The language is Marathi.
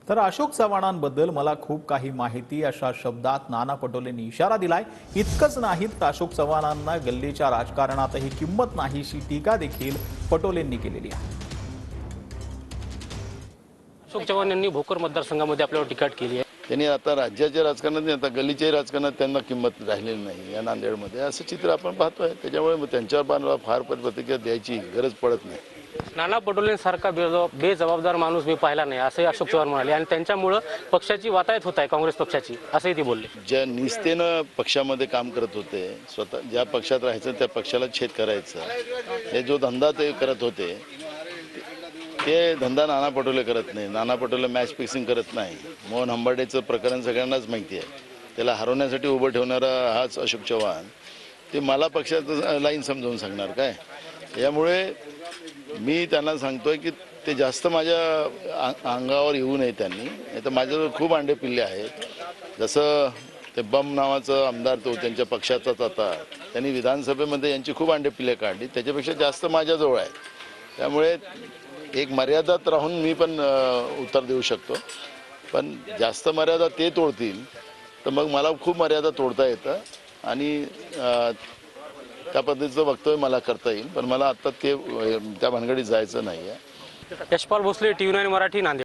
तर अशोक चव्हाणांबद्दल मला खूप काही माहिती अशा शब्दात नाना पटोलेंनी इशारा दिलाय। इतकंच नाही तर अशोक चव्हाणांना गल्लीच्या राजकारणातही किंमत नाहीशी टीका देखील पटोलेंनी केलेली आहे। अशोक चव्हाण यांनी भोकर मतदारसंघामध्ये आपल्यावर टीका केली आहे। त्यांनी आता राज्याच्या राजकारणात नाही, आता गल्लीच्याही राजकारणात त्यांना किंमत राहिलेली नाही या नांदेडमध्ये, असं चित्र आपण पाहतोय। त्याच्यामुळे त्याच्यावर मला फार प्रतिक्रिया द्यायची गरज पडत नाही। नाना पटोलेंसारखा बेजबाबदार माणूस मी पाहिला नाही असंही अशोक चव्हाण म्हणाले आणि त्यांच्यामुळे पक्षाची वातायत होत आहे, काँग्रेस पक्षाची, असंही ते बोलले। ज्या निष्ठेनं पक्षामध्ये काम करत होते, स्वतः ज्या पक्षात राहायचं त्या पक्षाला छेद करायचं, हे जो धंदा ते करत होते ते धंदा नाना पटोले करत नाही। नाना पटोले मॅच फिक्सिंग करत नाही। मोहन हंबार्डेचं प्रकरण सगळ्यांनाच माहिती आहे, त्याला हरवण्यासाठी उभं ठेवणारा हाच अशोक चव्हाण। ते मला पक्षाचं लाईन समजावून सांगणार काय? यामुळे मी त्यांना सांगतोय की ते जास्त माझ्या अंगावर येऊ नये त्यांनी, नाही तर माझ्याजवळ खूप अंडे पिल्ले आहेत। जसं ते बम नावाचं आमदार तो त्यांच्या पक्षाचाच, आता त्यांनी विधानसभेमध्ये यांची खूप अंडे पिल्ले काढली, त्याच्यापेक्षा जास्त माझ्याजवळ आहे। त्यामुळे एक मर्यादात राहून मी पण उत्तर देऊ शकतो, पण जास्त मर्यादा ते तोडतील तर मग मला खूप मर्यादा तोडता येतं आणि त्या पद्धतीचं वक्तव्य मला करता येईल, पण मला आता त्या भानगडीत जायचं नाही आहे। यशपाल भोसले, TV9 मराठी, नांदेड।